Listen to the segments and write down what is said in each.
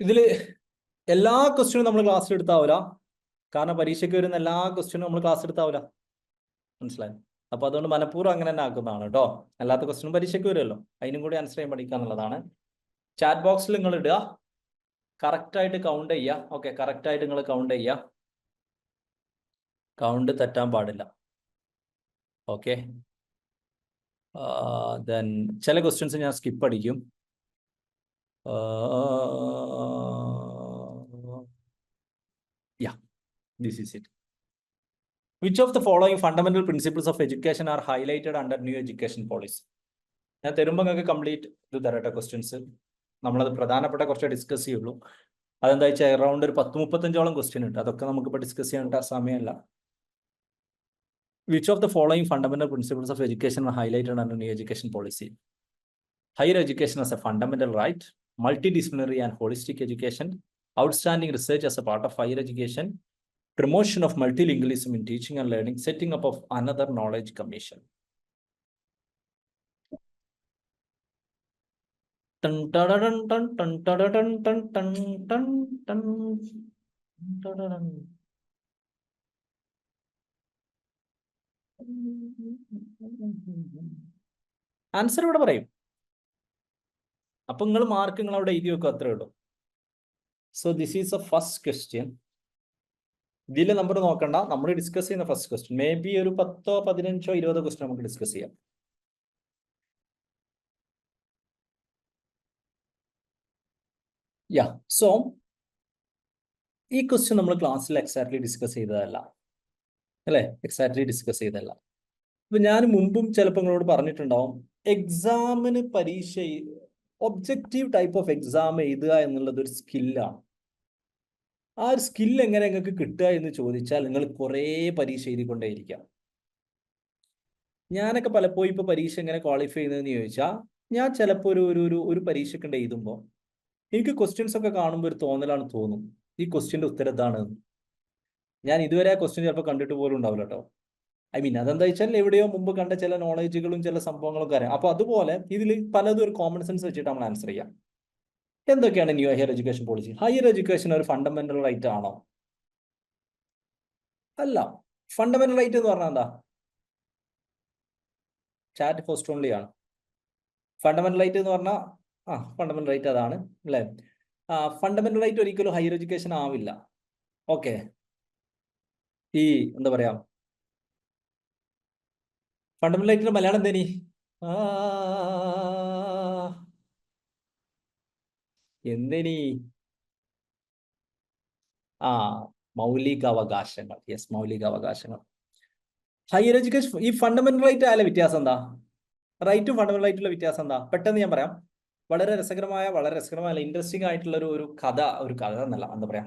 ഇതിൽ എല്ലാ ക്വസ്റ്റ്യനും നമ്മൾ ക്ലാസ്സിൽ എടുത്താവില്ല. കാരണം പരീക്ഷയ്ക്ക് വരുന്ന എല്ലാ ക്വസ്റ്റ്യനും നമ്മൾ ക്ലാസ് എടുത്താവില്ല. മനസ്സിലായി? അപ്പൊ അതുകൊണ്ട് മനഃപൂർവ്വം അങ്ങനെ തന്നെ ആക്കുന്നതാണ് കേട്ടോ. അല്ലാത്ത ക്വസ്റ്റ്യനും പരീക്ഷയ്ക്ക് വരുമല്ലോ, അതിനും കൂടി ആൻസർ ചെയ്യാൻ പഠിക്കുക എന്നുള്ളതാണ്. ചാറ്റ് ബോക്സിൽ നിങ്ങൾ ഇടുക, കറക്റ്റായിട്ട് കൗണ്ട് ചെയ്യുക. ഓക്കെ, കറക്റ്റായിട്ട് നിങ്ങൾ കൗണ്ട് ചെയ്യുക. കൗണ്ട് തെറ്റാൻ പാടില്ല. ഓക്കെ, ദെൻ ചില ക്വസ്റ്റ്യൻസ് ഞാൻ സ്കിപ്പ് അടിക്കും. Yeah, this is it. Which of the following fundamental principles of education are highlighted under new education policy? ഞാൻ തരുമ്പോൾ നിങ്ങൾക്ക് കംപ്ലീറ്റ് ഇത് തരട്ടെ ക്വസ്റ്റ്യൻസ്. നമ്മളത് പ്രധാനപ്പെട്ട കുറച്ച് ഡിസ്കസ് ചെയ്യുള്ളൂ. അതെന്താ വെച്ചാൽ അറൗണ്ട് ഒരു 10-35ഓളം ക്വസ്റ്റ്യൻ ഉണ്ട്. അതൊക്കെ നമുക്കിപ്പോൾ ഡിസ്കസ് ചെയ്യേണ്ട സമയമല്ല. Which of the following fundamental principles of education are highlighted under new education policy? Higher education as a fundamental right, multidisciplinary and holistic education, outstanding research as a part of higher education, promotion of multilingualism in teaching and learning, setting up of another knowledge commission. Answer ഇവിടെ പറയും. അപ്പൊ നിങ്ങൾ mark നിങ്ങൾ അവിടെ എഴുതി വെക്കും, അത്രേ ഉള്ളൂ. So this is A first question. ഇതിലെ നമ്പർ നോക്കണ്ട, നമ്മൾ ഡിസ്കസ് ചെയ്യുന്ന ഫസ്റ്റ് ക്വസ്റ്റ്യൻ. മേ ബി ഒരു 10, 15, 20 ക്വസ്റ്റ്യൻ നമുക്ക് ഡിസ്കസ് ചെയ്യാം. യാ, സോ ഈ ക്വസ്റ്റ്യൻ നമ്മൾ ക്ലാസ്സിൽ എക്സാക്ട്ലി ഡിസ്കസ് ചെയ്തതല്ല, അല്ലേ? എക്സാക്ട്ലി ഡിസ്കസ് ചെയ്തതല്ല. അപ്പൊ ഞാൻ മുമ്പും ചിലപ്പോൾ നിങ്ങളോട് പറഞ്ഞിട്ടുണ്ടാവും, എക്സാമിന് പരീക്ഷ ഒബ്ജക്റ്റീവ് ടൈപ്പ് ഓഫ് എക്സാം എഴുതുക എന്നുള്ളത് ഒരു സ്കില്ലാണ്. ആ ഒരു സ്കിൽ എങ്ങനെ നിങ്ങൾക്ക് കിട്ടുക എന്ന് ചോദിച്ചാൽ നിങ്ങൾ കുറേ പരീക്ഷ എഴുതിക്കൊണ്ടേയിരിക്കാം. ഞാനൊക്കെ പലപ്പോഴും ഇപ്പൊ പരീക്ഷ എങ്ങനെ ക്വാളിഫൈ ചെയ്യുന്നതെന്ന് ചോദിച്ചാൽ, ഞാൻ ചിലപ്പോൾ ഒരു പരീക്ഷ എഴുതുമ്പോൾ എനിക്ക് ക്വസ്റ്റ്യൻസ് ഒക്കെ കാണുമ്പോൾ ഒരു തോന്നും, ഈ ക്വസ്റ്റ്യന്റെ ഉത്തരം ഇതാണ്. ഞാൻ ഇതുവരെ ആ ക്വസ്റ്റ്യൻ ചിലപ്പോൾ കണ്ടിട്ട് പോലും ഉണ്ടാവില്ല കേട്ടോ. ഐ മീൻ അതെന്താ വെച്ചാൽ എവിടെയോ മുമ്പ് കണ്ട ചില നോളേജുകളും ചില സംഭവങ്ങളും അറിയാം. അപ്പൊ അതുപോലെ ഇതിൽ പലതും ഒരു കോമൺ സെൻസ് വെച്ചിട്ട് നമ്മൾ ആൻസർ ചെയ്യാം. എന്തൊക്കെയാണ് new higher education policy? Higher education ഒരു ഫണ്ടമെന്റൽ റൈറ്റ് ആണോ? അല്ല. ഫണ്ടമെന്റൽ റൈറ്റ് എന്ന് പറഞ്ഞാൽ എന്താ? ചാറ്റ് പോസ്റ്റ് ഓൺലി ആണ്. ഫണ്ടമെന്റൽ റൈറ്റ് എന്ന് പറഞ്ഞാൽ ഫണ്ടമെന്റൽ റൈറ്റ് അതാണ്, അല്ലേ? ഫണ്ടമെന്റൽ റൈറ്റ് ഒരിക്കലും ഹയർ എഡ്യൂക്കേഷൻ ആവില്ല. ഓക്കെ, ഈ എന്താ പറയാ, ഫണ്ടമെന്റൽ റൈറ്റിന്റെ മലയാളം എന്തേനി? എന്തേനി? മൗലികാവകാശങ്ങൾ. യെസ്, മൗലികാവകാശങ്ങൾ. ഹയർ എഡ്യൂക്കേഷൻ ഈ ഫണ്ടമെന്റൽ റൈറ്റ് ആയാലും വ്യത്യാസം എന്താ? റൈറ്റും ഫണ്ടമെന്റൽ റൈറ്റുള്ള വ്യത്യാസം എന്താ? പെട്ടെന്ന് ഞാൻ പറയാം. വളരെ രസകരമായ ഇൻട്രസ്റ്റിംഗ് ആയിട്ടുള്ള ഒരു കഥ എന്നല്ല, എന്താ പറയാ,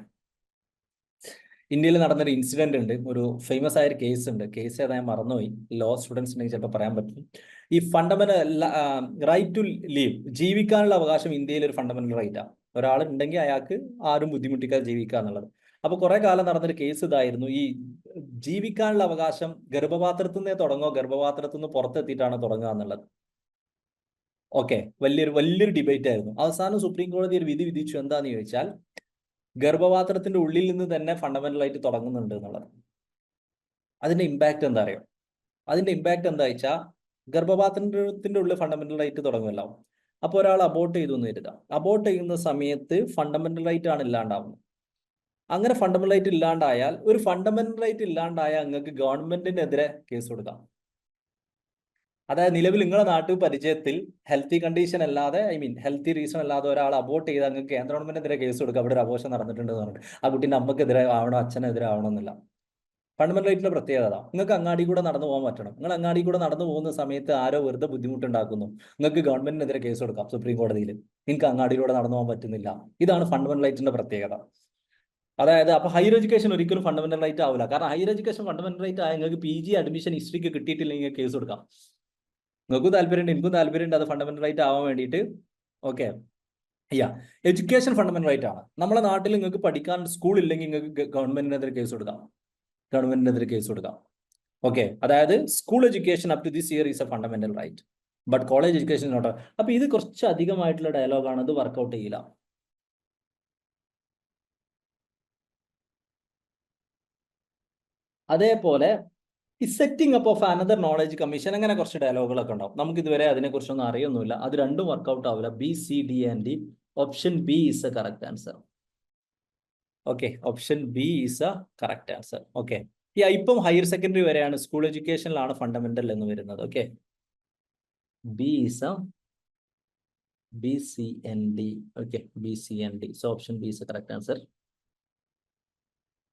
ഇന്ത്യയിൽ നടന്നൊരു ഇൻസിഡന്റ് ഉണ്ട്. ഒരു ഫേമസ് ആയ ഒരു കേസ് ഉണ്ട്. കേസ് ഏതാ ഞാൻ മറന്നുപോയി. ലോ സ്റ്റുഡൻസ് ഉണ്ടെങ്കിൽ ചിലപ്പോൾ പറയാൻ പറ്റും. ഈ ഫണ്ടമെന്റൽ റൈറ്റ് ടു ലീവ്, ജീവിക്കാനുള്ള അവകാശം ഇന്ത്യയിൽ ഒരു ഫണ്ടമെന്റൽ റൈറ്റാണ്. ഒരാൾ ഉണ്ടെങ്കിൽ അയാൾക്ക് ആരും ബുദ്ധിമുട്ടിക്കാതെ ജീവിക്കുക എന്നുള്ളത്. അപ്പൊ കുറെ കാലം നടന്നൊരു കേസ് ഇതായിരുന്നു. ഈ ജീവിക്കാനുള്ള അവകാശം ഗർഭപാത്രത്തിൽ നിന്നേ തുടങ്ങോ, ഗർഭപാത്രത്തിൽ നിന്ന് പുറത്തെത്തിയിട്ടാണ് തുടങ്ങുക എന്നുള്ളത്. ഓക്കെ, വലിയൊരു ഡിബേറ്റ് ആയിരുന്നു. അവസാനം സുപ്രീം കോടതി ഒരു വിധി വിധിച്ചു. എന്താന്ന് ചോദിച്ചാൽ, ഗർഭപാത്രത്തിന്റെ ഉള്ളിൽ നിന്ന് തന്നെ ഫണ്ടമെന്റൽ ആയിട്ട് തുടങ്ങുന്നുണ്ട് എന്നുള്ളത്. അതിന്റെ ഇമ്പാക്ട് എന്താ അറിയോ? അതിന്റെ ഇമ്പാക്ട് എന്താ വെച്ചാൽ, ഗർഭപാത്രത്തിന്റെ ഉള്ളിൽ ഫണ്ടമെന്റൽ റൈറ്റ് തുടങ്ങുമല്ലോ. അപ്പോൾ ഒരാൾ അബോർട്ട് ചെയ്തു എന്ന് കരുതാം. അബോർട്ട് ചെയ്യുന്ന സമയത്ത് ഫണ്ടമെന്റൽ റൈറ്റ് ആണ് ഇല്ലാണ്ടാവുന്നത്. അങ്ങനെ ഫണ്ടമെന്റൽ റൈറ്റ് ഇല്ലാണ്ടായാൽ, നിങ്ങൾക്ക് ഗവൺമെന്റിനെതിരെ കേസ് കൊടുക്കാം. അതായത് നിലവിൽ നിങ്ങളുടെ നാട്ടിൽ പരിചയത്തിൽ ഹെൽത്തി കണ്ടീഷൻ അല്ലാതെ, ഹെൽത്തി റീസൺ അല്ലാതെ ഒരാൾ അബോർട്ട് ചെയ്താൽ നിങ്ങൾക്ക് കേന്ദ്ര ഗവൺമെന്റിനെതിരെ കേസ് കൊടുക്കുക. അവിടെ ഒരു അബോർഷൻ നടന്നിട്ടുണ്ട് എന്ന് പറഞ്ഞിട്ട് ആ കുട്ടീൻ്റെ അമ്മക്കെതിരെ ആവണോ അച്ഛനെതിരെ ആവണമെന്നില്ല. ഫണ്ടമെന്റൽ റൈറ്റിന്റെ പ്രത്യേകത, നിങ്ങൾക്ക് അങ്ങാടി കൂടെ നടന്നു പോകാൻ പറ്റണം. നിങ്ങൾ അങ്ങാടി കൂടെ നടന്നു പോകുന്ന സമയത്ത് ആരോ വെറുതെ ബുദ്ധിമുട്ടുണ്ടാക്കുന്നു, നിങ്ങൾക്ക് ഗവൺമെന്റിനെതിരെ കേസ് കൊടുക്കാം സുപ്രീം കോടതിയിൽ. നിങ്ങൾക്ക് അങ്ങാടിയിലൂടെ നടന്നു പോകാൻ പറ്റുന്നില്ല. ഇതാണ് ഫണ്ടമെന്റൽ റൈറ്റിന്റെ പ്രത്യേകത. അതായത് അപ്പൊ ഹയർ എഡ്യൂക്കേഷൻ ഒരിക്കലും ഫണ്ടമെന്റൽ റൈറ്റ് ആവില്ല. കാരണം ഹയർ എഡ്യൂക്കേഷൻ ഫണ്ടമെന്റൽ റൈറ്റ് ആയ നിങ്ങൾക്ക് PG അഡ്മിഷൻ ഹിസ്റ്ററിക്ക് കിട്ടിയിട്ടില്ലെങ്കിൽ കേസ് കൊടുക്കാം. നിങ്ങൾക്കും താല്പര്യമുണ്ട്, എനിക്കും താല്പര്യമുണ്ട് അത് ഫണ്ടമെന്റൽ റൈറ്റ് ആവാൻ വേണ്ടിയിട്ട്. ഓക്കെ, എഡ്യൂക്കേഷൻ ഫണ്ടമെന്റൽ റൈറ്റ് ആണ്. നമ്മുടെ നാട്ടിൽ നിങ്ങൾക്ക് പഠിക്കാൻ സ്കൂൾ ഇല്ലെങ്കിൽ നിങ്ങൾക്ക് ഗവൺമെന്റിനെതിരെ കേസ് കൊടുക്കാം. ഓക്കെ, അതായത് school education up to this year is a fundamental right, but college education not. അപ്പൊ ഇത് കുറച്ച് അധികമായിട്ടുള്ള ഡയലോഗാണ്, അത് വർക്ക്ഔട്ട് ചെയ്യില്ല. അതേപോലെ ഈ setting up of another knowledge commission, അങ്ങനെ കുറച്ച് ഡയലോഗുകളൊക്കെ ഉണ്ടാവും. നമുക്ക് ഇതുവരെ അതിനെക്കുറിച്ചൊന്നും അറിയൊന്നുമില്ല. അത് രണ്ടും വർക്കൗട്ട് ആവില്ല. B, C, D and D. Option B is A correct answer. Okay, option B is A correct answer. Okay, ഇപ്പം ഹയർ സെക്കൻഡറി വരെയാണ്, സ്കൂൾ എഡ്യൂക്കേഷനിലാണ് ഫണ്ടമെന്റൽ എന്ന് വരുന്നത്. Okay, B is A BCND. Okay, BCND. So option B is the correct answer.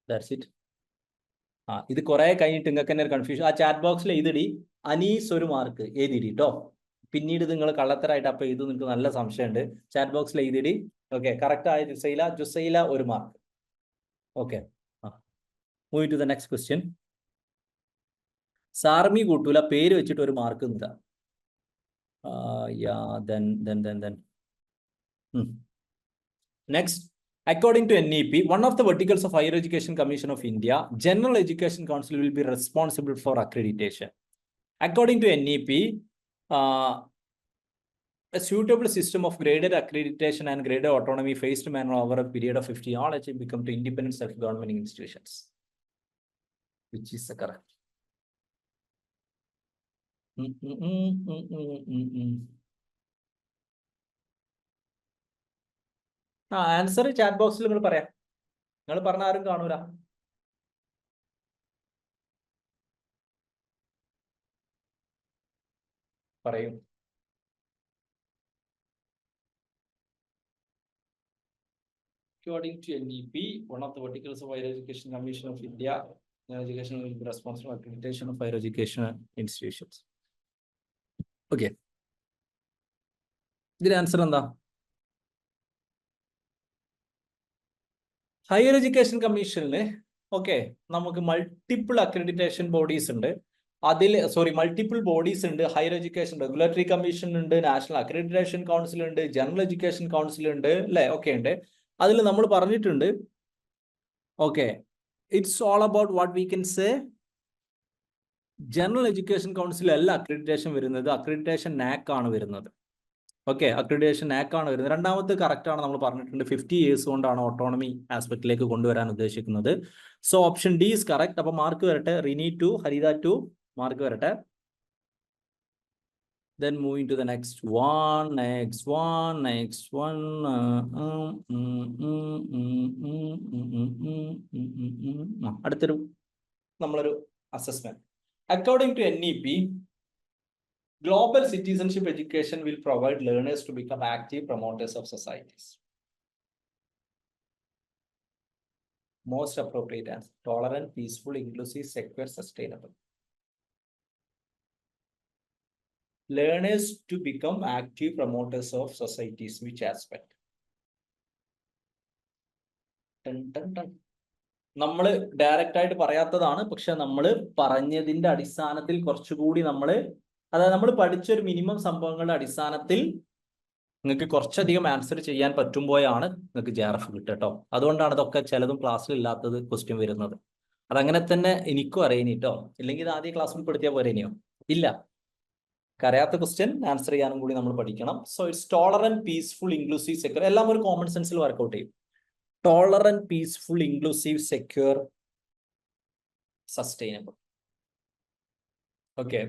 That's it. ഇത് കുറെ കഴിഞ്ഞിട്ട് നിങ്ങൾക്ക് തന്നെ ഒരു കൺഫ്യൂഷൻ. ആ ചാറ്റ് ബോക്സിൽ എഴുതിടി അനീസ് ഒരു മാർക്ക് എഴുതിടി കേട്ടോ. പിന്നീട് നിങ്ങൾ കള്ളത്തരായിട്ട് അപ്പൊ ഇത് നിങ്ങൾക്ക് നല്ല സംശയമുണ്ട്. ചാറ്റ് ബോക്സിൽ എഴുതിടി. ഓക്കെ, കറക്റ്റ് ആയ ജുസൈല ഒരു mark. Okay, move to the next question. സാർമി കൂട്ടൂല പേര് വെച്ചിട്ട് ഒരു മാർക്ക് എന്താ? Next, according to NEP, one of the verticals of Higher Education Commission of India, General Education Council will be responsible for accreditation. According to NEP, a suitable system of graded accreditation and graded autonomy phased manner over a period of 50 years become to independent self-governing institutions. Which is the correct? Answer chat ബോക്സിൽ നിങ്ങൾ പറയാം. നിങ്ങൾ പറഞ്ഞ ആരും കാണൂല. പറയൂ. According to NEP, one of the verticals of Higher Education Commission of India, education will be responsible for accreditation of higher education institutions. Okay. ഇതിന്റെ answer എന്താ? ഹയർ എഡ്യൂക്കേഷൻ കമ്മീഷനില് നമുക്ക് മൾട്ടിപ്പിൾ അക്രഡിറ്റേഷൻ ബോഡീസ് ഉണ്ട്. മൾട്ടിപ്പിൾ ബോഡീസ് ഉണ്ട്. Higher education regulatory commission ഉണ്ട്, national accreditation council ഉണ്ട്, general education council ഉണ്ട്, അല്ലെ? ഒക്കെ ഉണ്ട്. അതിൽ നമ്മൾ പറഞ്ഞിട്ടുണ്ട്, it's all about what we can say. General education council അല്ല അക്രഡിറ്റേഷൻ വരുന്നത്, അക്രഡിറ്റേഷൻ നാക് ആണ് വരുന്നത്. അക്രഡിറ്റേഷൻ നാക് ആണ് വരുന്നത്. രണ്ടാമത്തെ കറക്റ്റ് ആണ്, നമ്മൾ പറഞ്ഞിട്ടുണ്ട് 50 years കൊണ്ടാണ് ഓട്ടോണമി ആസ്പെക്റ്റിലേക്ക് കൊണ്ടുവരാൻ ഉദ്ദേശിക്കുന്നത്. So option D is correct. അപ്പൊ മാർക്ക് വരട്ടെ. റിനി 2, ഹരിത 2 മാർക്ക് വരട്ടെ. Then moving to the next one. അടുത്തൊരു നമ്മളൊരു assessment. According to NEP, global citizenship education will provide learners to become active promoters of societies. Most appropriate answer: tolerant, peaceful, inclusive, secure, sustainable. Learners to become active promoters of societies. Which aspect? നമ്മൾ direct ആയിട്ട് പറയാത്തതാണ്, പക്ഷെ നമ്മൾ പറഞ്ഞതിന്റെ അടിസ്ഥാനത്തിൽ കുറച്ചുകൂടി അതായത് നമ്മൾ പഠിച്ചൊരു മിനിമം സംഭവങ്ങളുടെ അടിസ്ഥാനത്തിൽ നിങ്ങൾക്ക് കുറച്ചധികം ആൻസർ ചെയ്യാൻ പറ്റുമ്പോഴാണ് നിങ്ങൾക്ക് JRF കിട്ടുക കേട്ടോ. അതുകൊണ്ടാണ് ഇതൊക്കെ ചിലതും ക്ലാസ്സിൽ ഇല്ലാത്തത് ക്വസ്റ്റ്യൻ വരുന്നത്. അതങ്ങനെ തന്നെ എനിക്കും അറിയാനി കേട്ടോ. ഇല്ലെങ്കിൽ ഇത് ആദ്യം ക്ലാസ്സിൽ പെടുത്തിയാൽ പോരേനെയോ? ഇല്ല, അറിയാത്ത ക്വസ്റ്റ്യൻ ആൻസർ ചെയ്യാനും കൂടി നമ്മൾ പഠിക്കണം. So it's tolerant, peaceful, inclusive, secure. എല്ലാം ഒരു കോമൺ സെൻസിൽ വർക്ക്ഔട്ട് ചെയ്യും. Tolerant, peaceful, inclusive, secure, sustainable.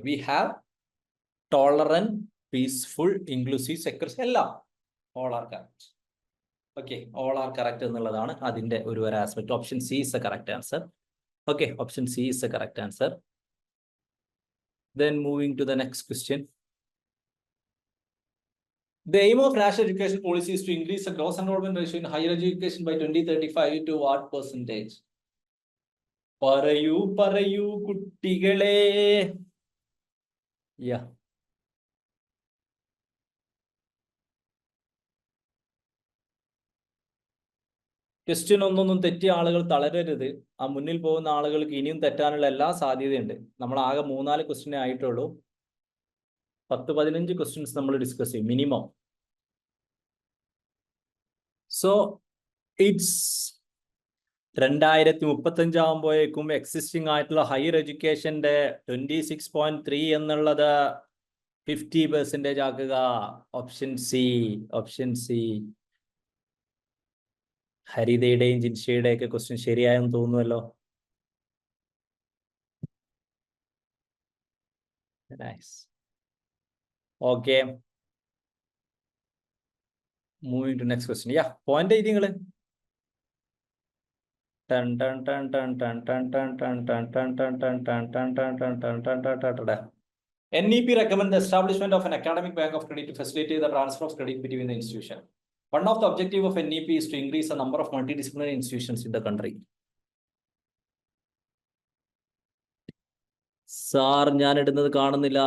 We have tolerant, peaceful, inclusive, secure. എല്ലാം all are correct. all are correct എന്നുള്ളതാണ് അതിന്റെ ഒരു aspect. Option C is the correct answer. Option C is the correct answer. Then moving to the next question. The aim of national education policy is to increase the gross enrollment ratio in higher education by 2035 to what percentage? പറയൂ കുട്ടികളെ. Question ഒന്നൊന്നും തെറ്റിയ ആളുകൾ തളരരുത്. ആ മുന്നിൽ പോകുന്ന ആളുകൾക്ക് ഇനിയും തെറ്റാനുള്ള എല്ലാ സാധ്യതയുണ്ട്. നമ്മൾ ആകെ 3-4 ക്വസ്റ്റ്യനേ ആയിട്ടുള്ളൂ. 10-15 ക്വസ്റ്റ്യൻസ് നമ്മൾ ഡിസ്കസ് ചെയ്യും മിനിമം. സോ ഇറ്റ്സ് 2035 ആകുമ്പോഴേക്കും എക്സിസ്റ്റിംഗ് ആയിട്ടുള്ള ഹയർ എഡ്യൂക്കേഷന്റെ 26.3 എന്നുള്ളത് 50% ആക്കുക. Option C. ഹരിതയുടെയും ജിൻഷയുടെയും ഒക്കെ question ശരിയായെന്ന് തോന്നുമല്ലോ. Nice. Okay. Moving to next question. Yeah, point എഴുതി നിങ്ങള്. NEP recommend the establishment of an academic bank of credit to facilitate the transfer of credit between the institution. One of the objective of NEP is to increase the number of multidisciplinary institutions in the country. Sir ഞാൻ ഇടുന്നത് കാണുന്നില്ല.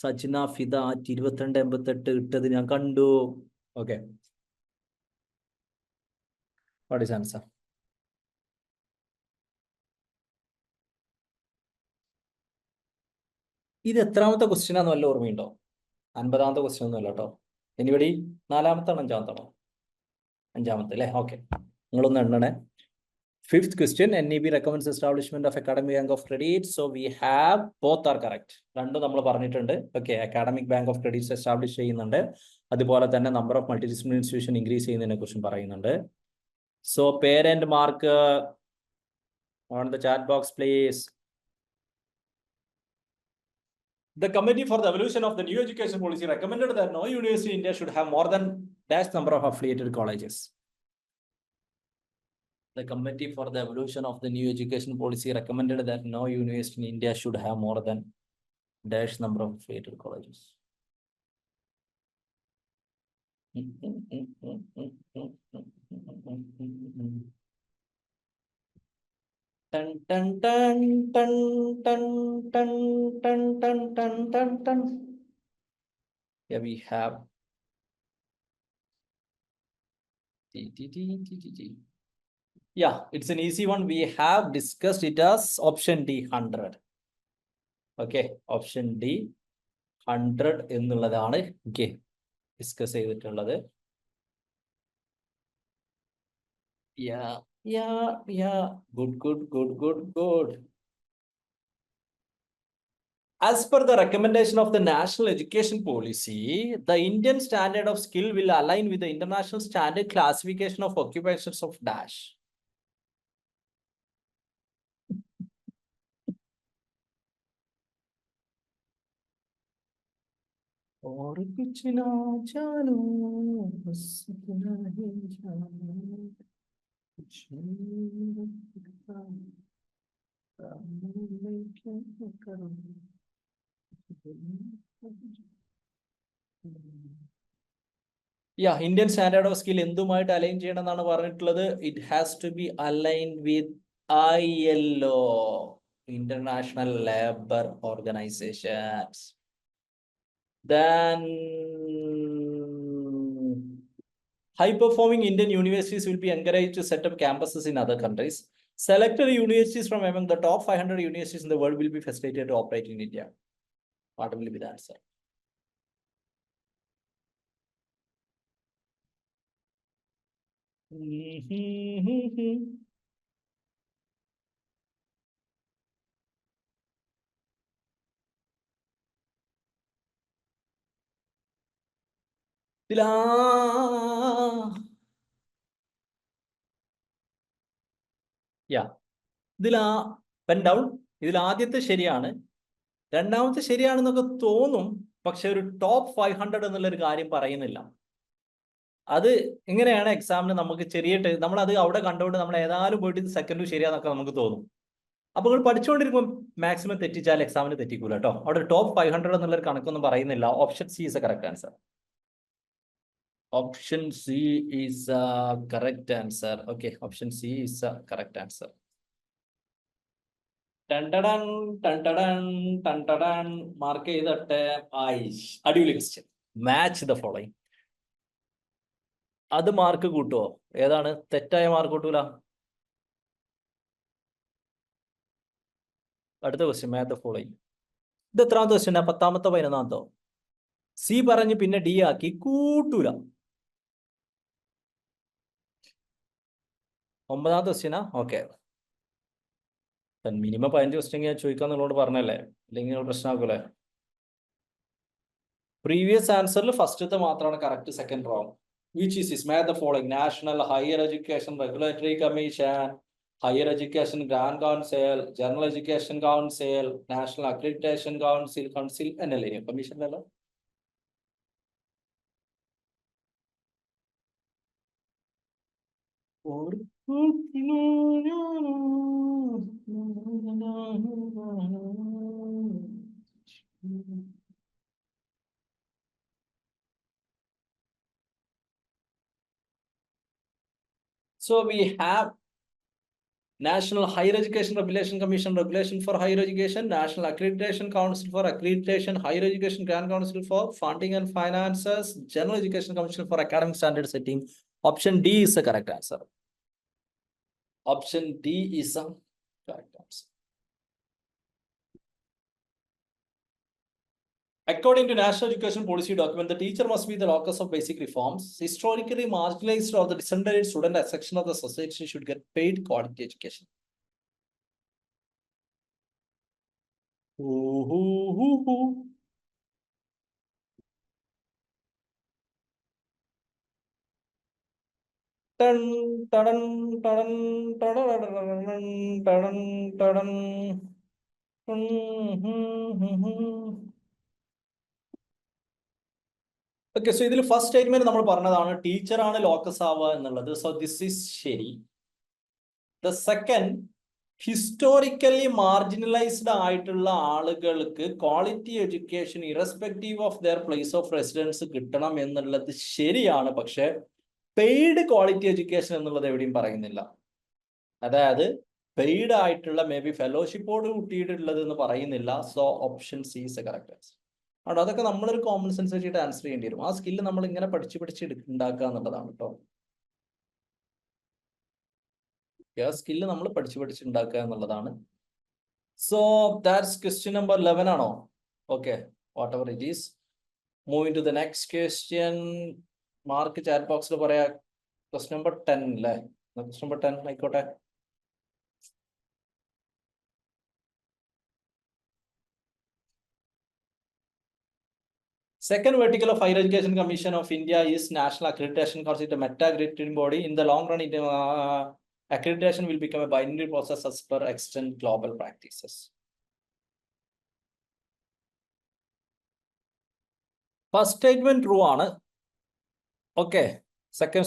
സജ്ന ഫിദ 2288 ഇട്ടത് ഞാൻ കണ്ടു. Okay, what is answer? ഇത് എത്രാമത്തെ question ആണെന്ന് വല്ല ഓർമ്മയുണ്ടോ? 50ാമത്തെ ക്വസ്റ്റ്യൻ ഒന്നും അല്ല കേട്ടോ. എനിവടി 4ാമത്താണോ 5ാമത്താണോ? 5ാമത്തെ അല്ലേ? ഓക്കെ, നിങ്ങളൊന്ന് എണ്ണണേ. 5th question, NEP recommends establishment of academic bank of credit. So we have both are correct. രണ്ടും നമ്മൾ പറഞ്ഞിട്ടുണ്ട്. Okay, academic bank of credits establish ചെയ്യുന്നുണ്ട്. അതുപോലെ തന്നെ number of multidisciplinary institution increase ചെയ്യുന്നതിനെ കുറിച്ചും പറയുന്നുണ്ട്. So parent mark on the chat box please. The committee for the evolution of the new education policy recommended that no university in India should have more than dash number of affiliated colleges. The committee for the evolution of the new education policy recommended that no university in India should have more than dash number of affiliated colleges. Dun, dun, dun, dun, dun, dun, dun, dun, dun, dun, dun. Here we have yeah, it's an easy one. We have discussed it as option D 100. Okay, option D 100 എന്നുള്ളതാണ് okay discuss ചെയ്തിട്ടുള്ളത്. Yeah, good. As per the recommendation of the National Education Policy, the Indian standard of skill will align with the international standard classification of occupations of dash. और कुछ ना जानो बस इतना ही जानो कुछ नहीं दिखता मैं क्या करूं. Yeah, Indian standard of skill എന്തുമായിട്ട് അലൈൻ ചെയ്യണം എന്നാണ് പറഞ്ഞിട്ടുള്ളത്. It has to be aligned with ILO, International Labour Organizations. Then high-performing Indian universities will be encouraged to set up campuses in other countries. Selected universities from among the top 500 universities in the world will be facilitated to operate in India. What will be the answer? Yeah, ഇതിലാ pen down. ഇതിൽ ആദ്യത്തെ ശരിയാണ്, രണ്ടാമത്തെ ശരിയാണെന്നൊക്കെ തോന്നും, പക്ഷെ ഒരു top 500 എന്നുള്ളൊരു കാര്യം പറയുന്നില്ല. അത് ഇങ്ങനെയാണ് എക്സാമിന് നമുക്ക് ചെറിയ നമ്മളത് അവിടെ കണ്ടുകൊണ്ട് നമ്മൾ ഏതായാലും പോയിട്ട് സെക്കൻഡ് ശരിയാന്നൊക്കെ നമുക്ക് തോന്നും. അപ്പൊ നിങ്ങൾ പഠിച്ചുകൊണ്ടിരിക്കുമ്പോൾ മാക്സിമം തെറ്റിച്ചാൽ എക്സാമിന് തെറ്റിക്കൂല കേട്ടോ. അവിടെ ടോപ്പ് 500 എന്നുള്ളൊരു കണക്കൊന്നും പറയുന്നില്ല. Option C is A correct answer. Option C is a correct answer. Okay, option C is a correct answer. Mark ചെയ്തിട്ട് അടിപൊളി ക്വസ്റ്റ്യൻ. Match the following. അത് മാർക്ക് കൂട്ടുവോ? ഏതാണ് തെറ്റായ മാർക്ക് കൂട്ടൂല? അടുത്ത ക്വസ്റ്റ്യൻ, മാച്ച് ദ ഫോളോയിങ്. ഇത് എത്രാമത്തെ ക്വസ്റ്റ്യൻ? 10ാമത്തോ 11ാമത്തോ? സി പറഞ്ഞ് പിന്നെ ഡി ആക്കി, കൂട്ടൂല. 9ാമത്തെ ക്വസ്റ്റ്യനാ? ഓക്കെ, മിനിമം 15 ക്വസ്റ്റ്യൻ ഞാൻ ചോദിക്കാന്നുള്ളോട് പറഞ്ഞല്ലേ, അല്ലെങ്കിൽ പ്രശ്നമാക്കൂലേ? പ്രീവിയസ് ആൻസറിൽ ഫസ്റ്റത്തെ മാത്രമാണ് correct, second wrong. Which is match the following: National Higher Education Regulatory Commission, Higher Education Grand Council, General Education Council, National Accreditation Council, എന്നല്ലേ കമ്മീഷൻ അല്ലല്ലോ. So we have National Higher Education Regulation Commission, Regulation for Higher Education, National Accreditation Council for Accreditation, Higher Education Grand Council for Funding and Finances, General Education Commission for Academic Standard Setting. Option D is the correct answer. Option D is the correct answer. According to National Education Policy document, the teacher must be the locus of basic reforms. Historically marginalized or the disadvantaged student as section of the society should get paid quality education. Okay, so ഇതിൽ first statement നമ്മൾ പറഞ്ഞതാണ് ടീച്ചറാണ് locus ആവുക എന്നുള്ളത്. So this is ശരി. The second, historically marginalized ആയിട്ടുള്ള ആളുകൾക്ക് quality education irrespective of their place of residence കിട്ടണം എന്നുള്ളത് ശരിയാണ്. പക്ഷെ പെയ്ഡ് ക്വാളിറ്റി എഡ്യൂക്കേഷൻ എന്നുള്ളത് എവിടെയും പറയുന്നില്ല. അതായത് പെയ്ഡ് ആയിട്ടുള്ള മേ ബി ഫെലോഷിപ്പോട് കൂട്ടിയിട്ടുള്ളത് എന്ന് പറയുന്നില്ല. So option C is A correct answer. അവിടെ അതൊക്കെ നമ്മളൊരു കോമൺ സെൻസ് വെച്ചിട്ട് ആൻസർ ചെയ്യേണ്ടി വരും. ആ സ്കില്ല് നമ്മൾ ഇങ്ങനെ പഠിച്ച് ഉണ്ടാക്കുക എന്നുള്ളതാണ് കേട്ടോ. ആ സ്കില്ല് നമ്മൾ പഠിച്ച് ഉണ്ടാക്കുക എന്നുള്ളതാണ്. സോ ദാറ്റ്സ് ക്വസ്റ്റ്യൻ നമ്പർ 11 ആണോ? Okay, whatever it is. Moving to the next question. Mark chat ബോക്സിൽ പറയാ. ക്വസ്റ്റ്യൻ നമ്പർ 10 അല്ലേ? ക്വസ്റ്റ്യൻ നമ്പർ 10 ആയിക്കോട്ടെ. Second vertical of Higher Education Commission of India is National Accreditation Council, a meta-accrediting body. In the long run, accreditation will become a binary process as per extant global practices. First statement true ആണ്. Okay. Second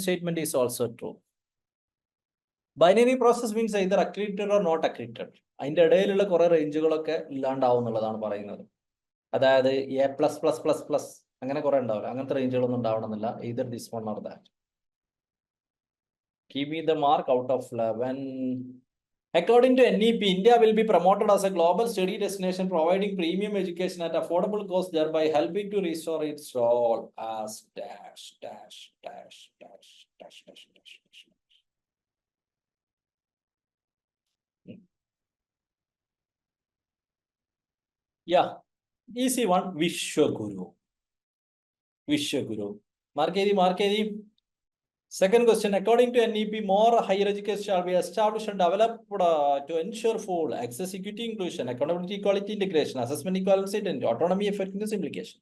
statement is also true. Binary process means either accredited or not accredited. അതിന്റെ ഇടയിലുള്ള കുറെ റേഞ്ചുകളൊക്കെ ഇല്ലാണ്ടാവും എന്നുള്ളതാണ് പറയുന്നത്. അതായത് A++++ അങ്ങനെ കുറെ ഉണ്ടാവില്ല. അങ്ങനത്തെ റേഞ്ചുകളൊന്നും ഉണ്ടാവണമെന്നില്ല. either this one or that. Give me the mark out of 11. According to NEP, India will be promoted as a global study destination, providing premium education at affordable cost, thereby helping to restore its role as dash, dash, dash, dash, dash, dash, dash, dash. Yeah. Easy one, Vishwaguru. Mark Edi. Second question, according to NEP, more higher education shall be established and developed to ensure full access, equity, inclusion, accountability, equality, integration, assessment, equality, and autonomy, effectiveness, implication.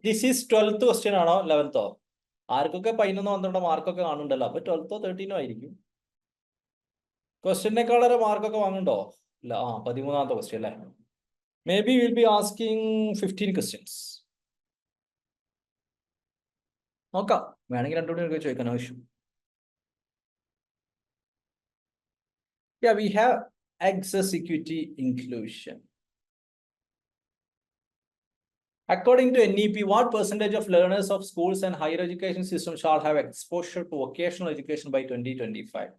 This is 12th question ആണോ 11th? ആർക്കൊക്കെ 11 12 മാർക്കൊക്കെ കാണുന്നുണ്ടല്ലോ. അപ്പൊ 12th 13 ആയിരിക്കും. ക്വസ്റ്റ്യനേക്കാളൊരു മാർക്കൊക്കെ വാങ്ങുന്നുണ്ടോ? ഇല്ല. 13ാമത്തെ question അല്ലേ? May be will be asking 15 questions. നോക്കാം, വേണമെങ്കിൽ 2 കൂടി ചോദിക്കാൻ ആവശ്യം. Yeah, we have access, equity, inclusion. According to NEP, what percentage of learners of schools and higher education system shall have exposure to vocational education by 2025?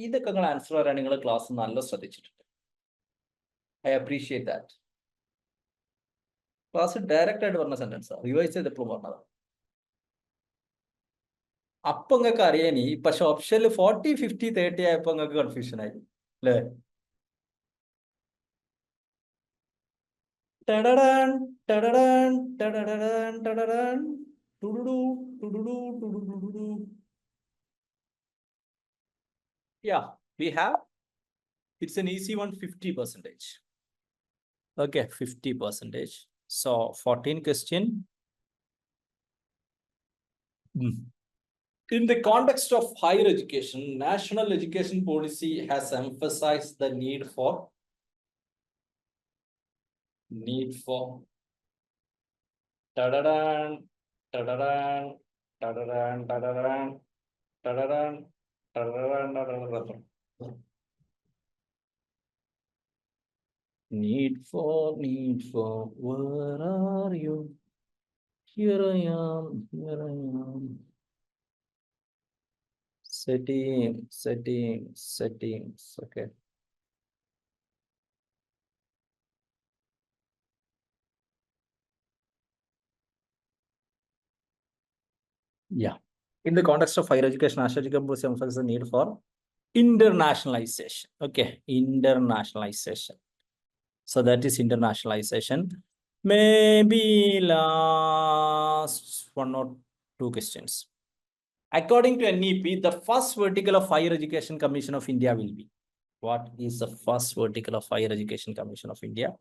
ഇതൊക്കെ നിങ്ങൾ answer പറയാൻ നിങ്ങൾ class നല്ല ശ്രദ്ധിച്ചിട്ടുണ്ട്. I appreciate that. Class direct ആയിട്ട് പറഞ്ഞ sentence revise ചെയ്ത് എപ്പോഴും പറഞ്ഞതാണ്. അപ്പൊ നിങ്ങൾക്ക് അറിയാനി, പക്ഷെ ഓപ്ഷനിൽ 40, 50, 30 ആയപ്പോ നിങ്ങൾക്ക് കൺഫ്യൂഷൻ ആയി അല്ലേ? Yeah, we have. It's an easy one, 50%. Okay, 50%. So 14 question. In the context of higher education, national education policy has emphasized the need for tadadan, tadadan, tadadan, tadadan, tadadan, tadadan, tadadan. Need for, where are you? Here I am, here I am. Settings, okay. Yeah. In the context of higher education, national education policy emphasizes the need for internationalization. Okay, internationalization. So that is internationalization. Maybe last 1 or 2 questions. According to NEP, the first vertical of Higher Education Commission of India will be. What is the first vertical of Higher Education Commission of India?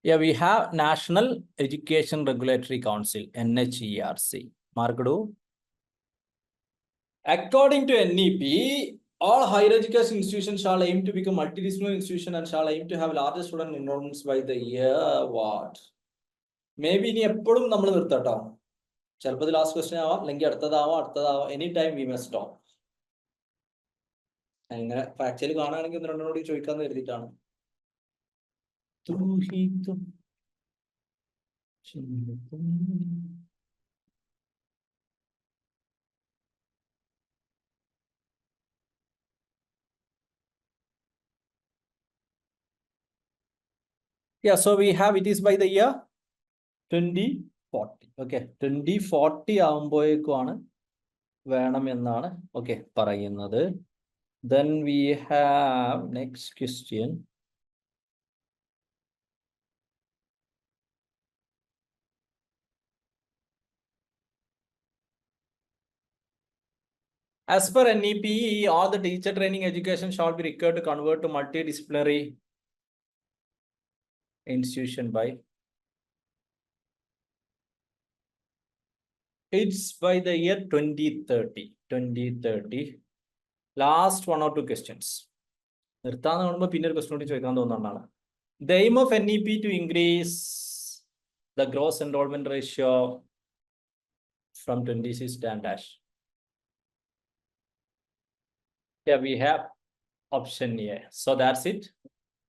Yeah, we have National Education Regulatory Council, NHERC. Markadu. According to NEP, all higher education institutions shall aim to become multidisciplinary institution and shall aim to have larger student enrollments by the year what? Maybe ഇനി എപ്പോഴും നമ്മൾ നിർത്തട്ടോ. ചിലപ്പോൾ ഇത് last question ആവാം, അല്ലെങ്കിൽ അടുത്തതാവാം. Any time we must stop. ഇങ്ങനെ factually കാണുകയാണെങ്കിൽ 1 2 കൂടി ചോദിക്കാന്ന് കരുതിയിട്ടാണ്. Yeah, so we have it is by the year 2040. Okay, 2040 ആവുമ്പോഴേക്കുമാണ് വേണം എന്നാണ് ഓക്കെ പറയുന്നത്. Then we have next question. As per NEP, all the teacher training education shall be required to convert to multidisciplinary institution by. It's by the year 2030. 2030. Last 1 or 2 questions. നിർത്താന്ന് കാണുമ്പോൾ പിന്നെ ഒരു question കൂടി ചോദിക്കാൻ തോന്നുന്നതാണ്. The aim of NEP to increase the gross enrollment ratio from 26 dash. Yeah, we have option A. So that's it.